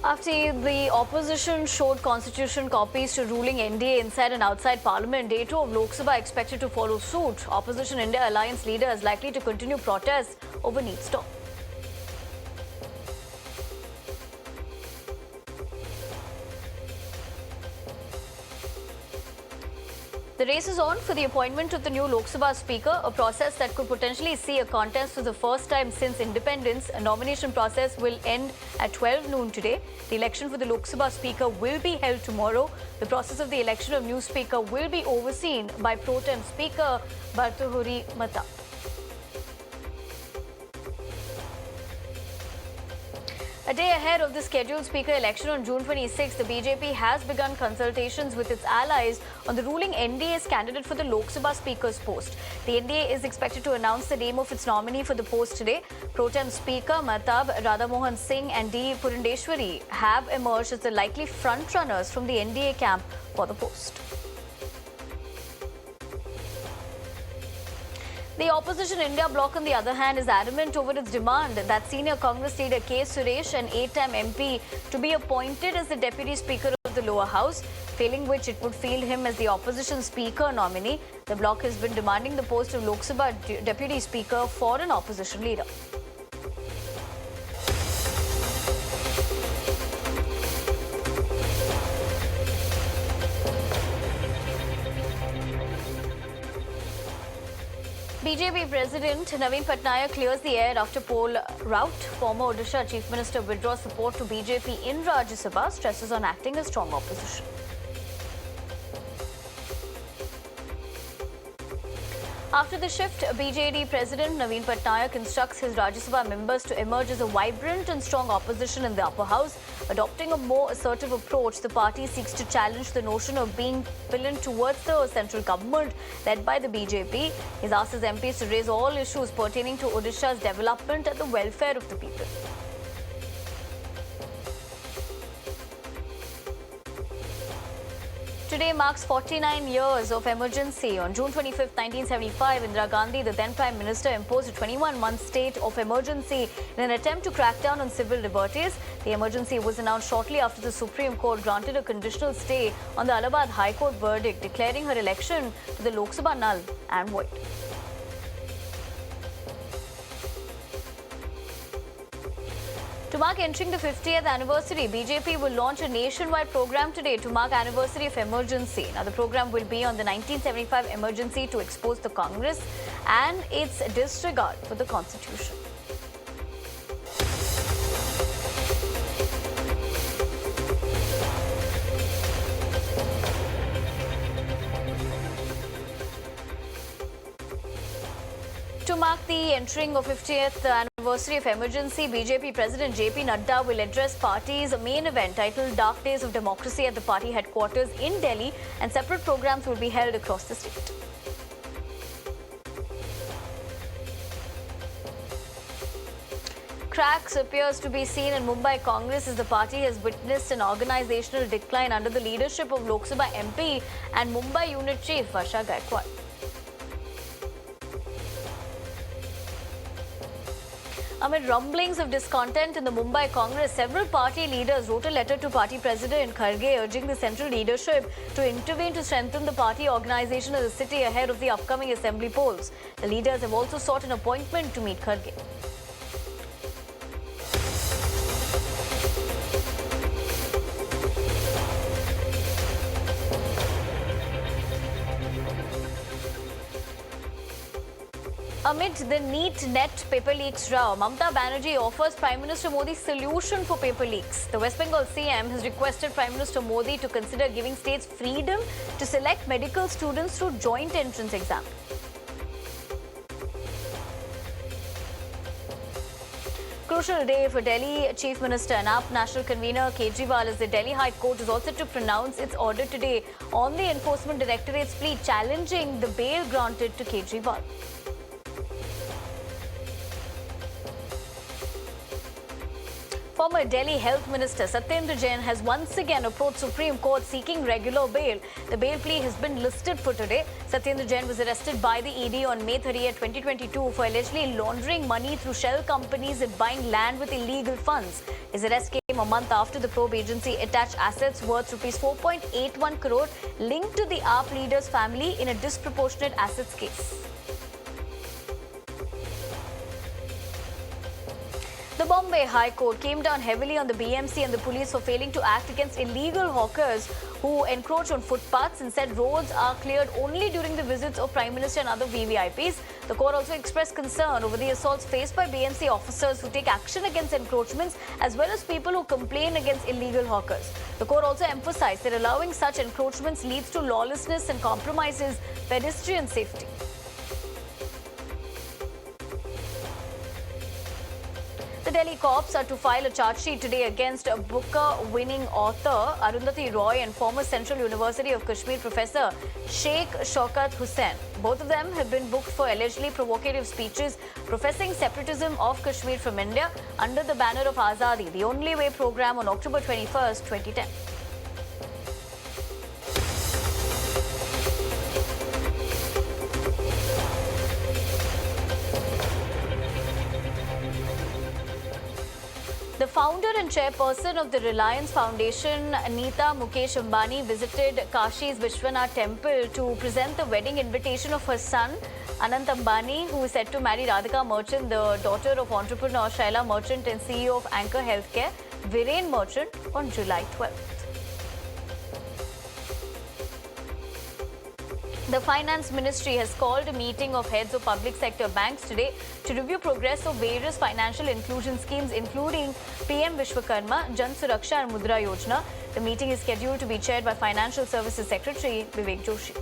After the opposition showed constitution copies to ruling NDA inside and outside Parliament, day 2 of Lok Sabha expected to follow suit. Opposition India Alliance leader is likely to continue protests over need stop. The race is on for the appointment of the new Lok Sabha Speaker, a process that could potentially see a contest for the first time since independence. A nomination process will end at 12 noon today. The election for the Lok Sabha Speaker will be held tomorrow. The process of the election of new Speaker will be overseen by Pro Tem Speaker Bhartahari Mahtab. A day ahead of the scheduled Speaker election on June 26, the BJP has begun consultations with its allies on the ruling NDA's candidate for the Lok Sabha Speaker's post. The NDA is expected to announce the name of its nominee for the post today. Pro Tem Speaker Mahtab, Radha Mohan Singh and D. Purandeshwari have emerged as the likely front-runners from the NDA camp for the post. The opposition India bloc, on the other hand, is adamant over its demand that senior Congress leader K. Suresh, an 8-time MP, to be appointed as the Deputy Speaker of the lower house, failing which it would field him as the opposition Speaker nominee. The bloc has been demanding the post of Lok Sabha Deputy Speaker for an opposition leader. BJP President Naveen Patnaik clears the air after poll rout. Former Odisha Chief Minister withdraws support to BJP in Rajya Sabha, stresses on acting as strong opposition. After the shift, BJD President Naveen Patnaik instructs his Rajya Sabha members to emerge as a vibrant and strong opposition in the upper house. Adopting a more assertive approach, the party seeks to challenge the notion of being villain towards the central government led by the BJP. He's asked his MPs to raise all issues pertaining to Odisha's development and the welfare of the people. Today marks 49 years of emergency. On June 25, 1975, Indira Gandhi, the then Prime Minister, imposed a 21-month state of emergency in an attempt to crack down on civil liberties. The emergency was announced shortly after the Supreme Court granted a conditional stay on the Allahabad High Court verdict, declaring her election to the Lok Sabha null and void. To mark entering the 50th anniversary, BJP will launch a nationwide program today to mark anniversary of emergency. Now, the program will be on the 1975 emergency to expose the Congress and its disregard for the Constitution. To mark the entering of 50th anniversary of emergency, BJP President JP Nadda will address party's main event titled Dark Days of Democracy at the party headquarters in Delhi, and separate programs will be held across the state. Cracks appears to be seen in Mumbai Congress as the party has witnessed an organizational decline under the leadership of Lok Sabha MP and Mumbai Unit Chief Varsha Gaikwad. Amid rumblings of discontent in the Mumbai Congress, several party leaders wrote a letter to party president Kharge urging the central leadership to intervene to strengthen the party organization of the city ahead of the upcoming assembly polls. The leaders have also sought an appointment to meet Kharge. Amid the NEET net paper leaks row, Mamata Banerjee offers Prime Minister Modi solution for paper leaks. The West Bengal CM has requested Prime Minister Modi to consider giving states freedom to select medical students through joint entrance exam. Crucial day for Delhi Chief Minister and AAP National Convener Kejriwal, as the Delhi High Court is also to pronounce its order today on the Enforcement Directorate's plea challenging the bail granted to Kejriwal. Former Delhi Health Minister Satyendra Jain has once again approached Supreme Court seeking regular bail. The bail plea has been listed for today. Satyendra Jain was arrested by the ED on May 30, 2022 for allegedly laundering money through shell companies and buying land with illegal funds. His arrest came came a month after the probe agency attached assets worth rupees 4.81 crore linked to the AAP leader's family in a disproportionate assets case. The Bombay High Court came down heavily on the BMC and the police for failing to act against illegal hawkers who encroach on footpaths and said roads are cleared only during the visits of Prime Minister and other VVIPs. The court also expressed concern over the assaults faced by BMC officers who take action against encroachments as well as people who complain against illegal hawkers. The court also emphasized that allowing such encroachments leads to lawlessness and compromises pedestrian safety. The Delhi cops are to file a charge sheet today against Booker-winning author Arundhati Roy and former Central University of Kashmir professor Sheikh Shaukat Hussain. Both of them have been booked for allegedly provocative speeches professing separatism of Kashmir from India under the banner of Azadi, the Only Way program on October 21st, 2010. The founder and chairperson of the Reliance Foundation, Neeta Mukesh Ambani, visited Kashi's Vishwanath temple to present the wedding invitation of her son, Anant Ambani, who is set to marry Radhika Merchant, the daughter of entrepreneur Shaila Merchant and CEO of Anchor Healthcare, Viren Merchant, on July 12th. The Finance Ministry has called a meeting of heads of public sector banks today to review progress of various financial inclusion schemes, including PM Vishwakarma, Jan Suraksha and Mudra Yojana. The meeting is scheduled to be chaired by Financial Services Secretary Vivek Joshi.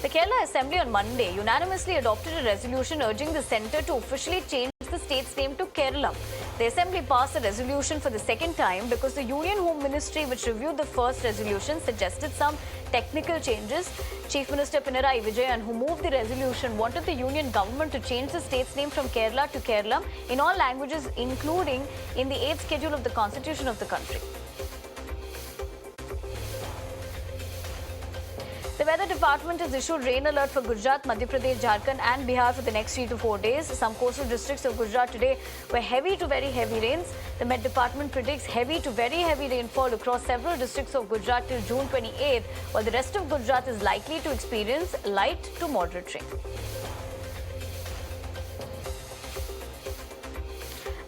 The Kerala Assembly on Monday unanimously adopted a resolution urging the centre to officially change the state's name to Kerala. The Assembly passed a resolution for the second time because the Union Home Ministry, which reviewed the first resolution, suggested some technical changes. Chief Minister Pinarayi Vijayan, who moved the resolution, wanted the Union government to change the state's name from Kerala to Kerala in all languages, including in the 8th schedule of the Constitution of the country. The Weather Department has issued rain alert for Gujarat, Madhya Pradesh, Jharkhand and Bihar for the next 3 to 4 days. Some coastal districts of Gujarat today were heavy to very heavy rains. The Met Department predicts heavy to very heavy rainfall across several districts of Gujarat till June 28th, while the rest of Gujarat is likely to experience light to moderate rain.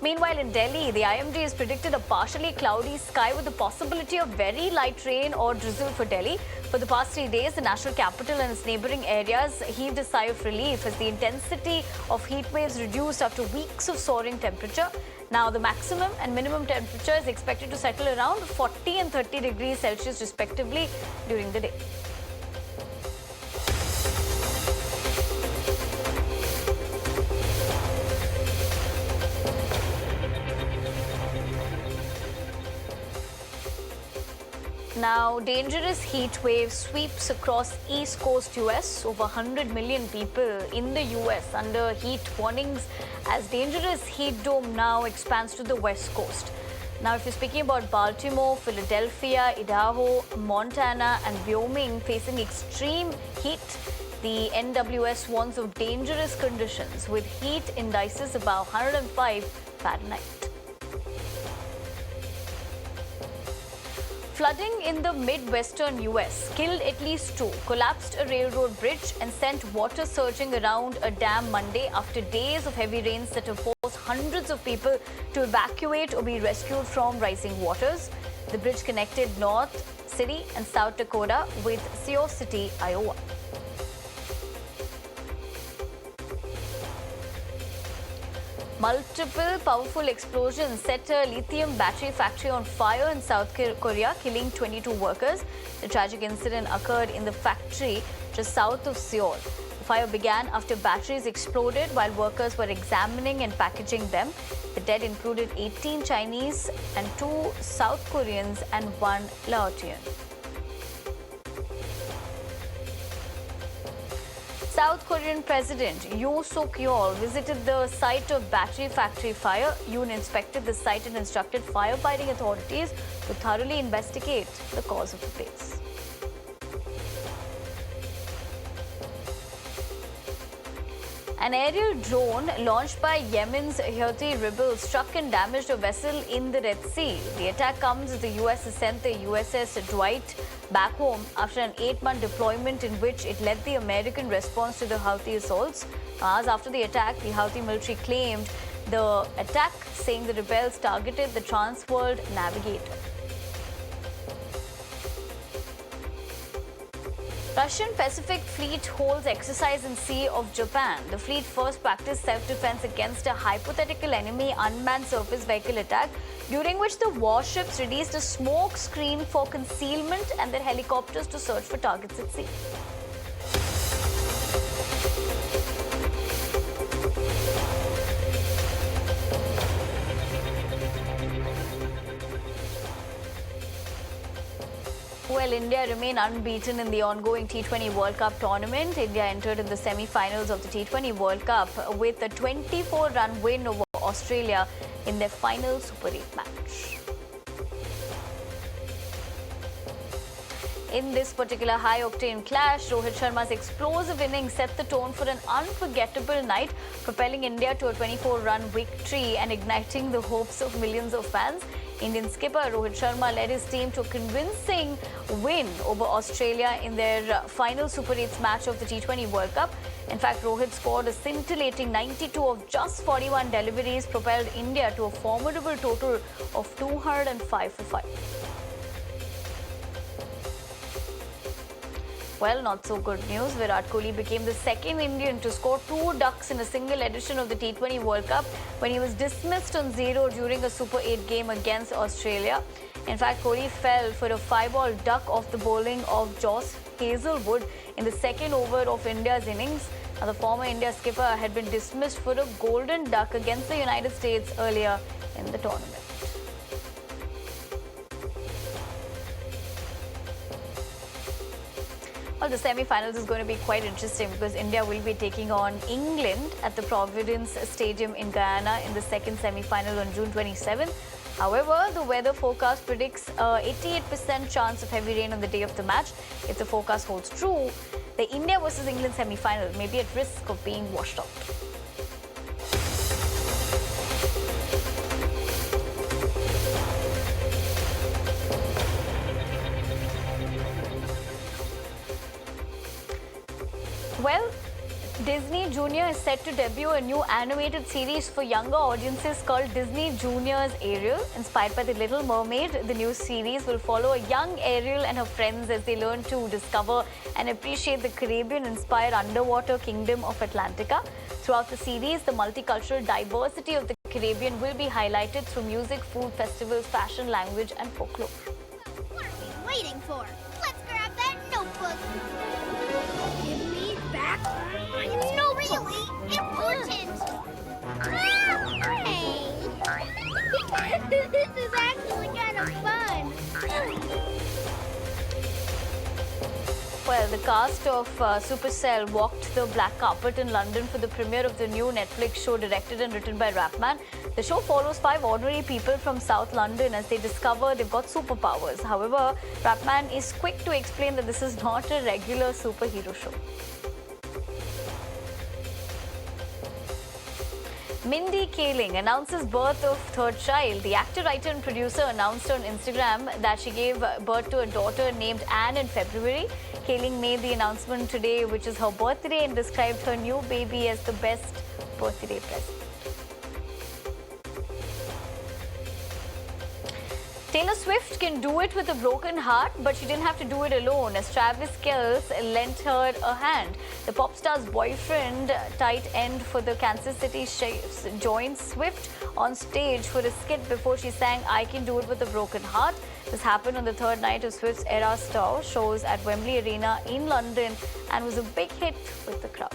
Meanwhile, in Delhi, the IMD has predicted a partially cloudy sky with the possibility of very light rain or drizzle for Delhi. For the past 3 days, the national capital and its neighbouring areas heaved a sigh of relief as the intensity of heat waves reduced after weeks of soaring temperature. Now, the maximum and minimum temperature is expected to settle around 40 and 30 degrees Celsius respectively during the day. Now, dangerous heat wave sweeps across East Coast US. Over 100 million people in the US under heat warnings as dangerous heat dome now expands to the West Coast. Now, if you're speaking about Baltimore, Philadelphia, Idaho, Montana and Wyoming facing extreme heat, the NWS warns of dangerous conditions with heat indices above 105 Fahrenheit. Flooding in the Midwestern US killed at least 2, collapsed a railroad bridge and sent water surging around a dam Monday after days of heavy rains that have forced hundreds of people to evacuate or be rescued from rising waters. The bridge connected North City and South Dakota with Sioux City, Iowa. Multiple powerful explosions set a lithium battery factory on fire in South Korea, killing 22 workers. The tragic incident occurred in the factory just south of Seoul. The fire began after batteries exploded while workers were examining and packaging them. The dead included 18 Chinese and 2 South Koreans and 1 Laotian. South Korean President Yoon Suk-yeol visited the site of battery factory fire. Yoon inspected the site and instructed firefighting authorities to thoroughly investigate the cause of the blaze. An aerial drone launched by Yemen's Houthi rebels struck and damaged a vessel in the Red Sea. The attack comes as the US has sent the USS Dwight back home after an 8-month deployment in which it led the American response to the Houthi assaults. Hours after the attack, the Houthi military claimed the attack, saying the rebels targeted the Trans-World Navigator. Russian Pacific Fleet holds exercise in Sea of Japan. The fleet first practiced self-defense against a hypothetical enemy unmanned surface vehicle attack, during which the warships released a smoke screen for concealment and their helicopters to search for targets at sea. Well, India remain unbeaten in the ongoing T20 World Cup tournament. India entered in the semi-finals of the T20 World Cup with a 24-run win over Australia in their final Super 8 match. In this particular high-octane clash, Rohit Sharma's explosive innings set the tone for an unforgettable night, propelling India to a 24-run victory and igniting the hopes of millions of fans. Indian skipper Rohit Sharma led his team to a convincing win over Australia in their final Super 8 match of the T20 World Cup. In fact, Rohit scored a scintillating 92 of just 41 deliveries, propelled India to a formidable total of 205 for 5. Well, not so good news. Virat Kohli became the second Indian to score 2 ducks in a single edition of the T20 World Cup when he was dismissed on 0 during a Super 8 game against Australia. In fact, Kohli fell for a 5-ball duck off the bowling of Joss Hazlewood in the second over of India's innings. Now, the former India skipper had been dismissed for a golden duck against the United States earlier in the tournament. Well, the semi-finals is going to be quite interesting because India will be taking on England at the Providence Stadium in Guyana in the second semi-final on June 27. However, the weather forecast predicts a 88% chance of heavy rain on the day of the match. If the forecast holds true, the India versus England semi-final may be at risk of being washed out. Well, Disney Junior is set to debut a new animated series for younger audiences called Disney Junior's Ariel. Inspired by The Little Mermaid, the new series will follow a young Ariel and her friends as they learn to discover and appreciate the Caribbean-inspired underwater kingdom of Atlantica. Throughout the series, the multicultural diversity of the Caribbean will be highlighted through music, food, festivals, fashion, language, and folklore. What are we waiting for? Let's grab that notebook. Give me back my notebook. Really important. Hey. This is actually kind of fun. Well, the cast of Supercell walked the black carpet in London for the premiere of the new Netflix show directed and written by Rapman. The show follows 5 ordinary people from South London as they discover they've got superpowers. However, Rapman is quick to explain that this is not a regular superhero show. Mindy Kaling announces birth of third child. The actor, writer and producer announced on Instagram that she gave birth to a daughter named Anne in February. Kaling made the announcement today, which is her birthday, and described her new baby as the best birthday present. Taylor Swift can do it with a broken heart, but she didn't have to do it alone, as Travis Kelce lent her a hand. The pop star's boyfriend, tight end for the Kansas City Chiefs, joined Swift on stage for a skit before she sang I Can Do It With a Broken Heart. This happened on the third night of Swift's Eras Tour shows at Wembley Arena in London and was a big hit with the crowd.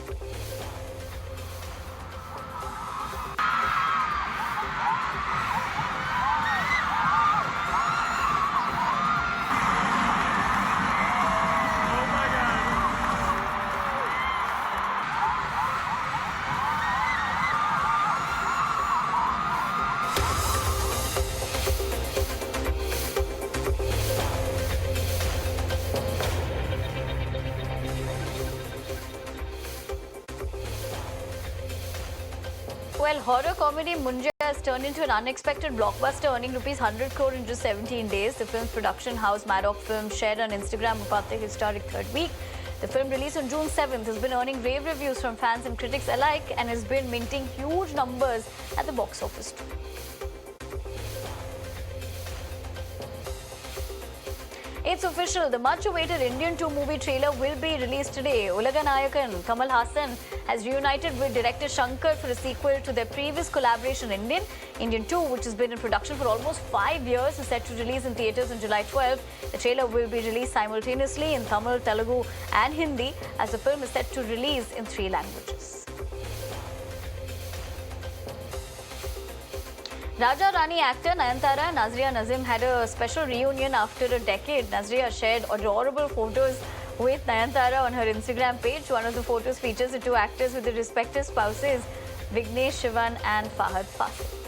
Well, horror comedy Munja has turned into an unexpected blockbuster, earning rupees 100 crore in just 17 days. The film's production house, Maddox Films, shared on Instagram about the historic third week. The film, released on June 7th, has been earning rave reviews from fans and critics alike and has been minting huge numbers at the box office too. It's official, the much-awaited Indian 2 movie trailer will be released today. Ulaganayakan Kamal Haasan has reunited with director Shankar for a sequel to their previous collaboration Indian 2, which has been in production for almost 5 years, is set to release in theatres on July 12. The trailer will be released simultaneously in Tamil, Telugu and Hindi, as the film is set to release in 3 languages. Raja Rani actor Nayanthara and Nazriya Nazim had a special reunion after a decade. Nazriya shared adorable photos with Nayanthara on her Instagram page. One of the photos features the two actors with their respective spouses, Vignesh Shivan and Fahad Fasil.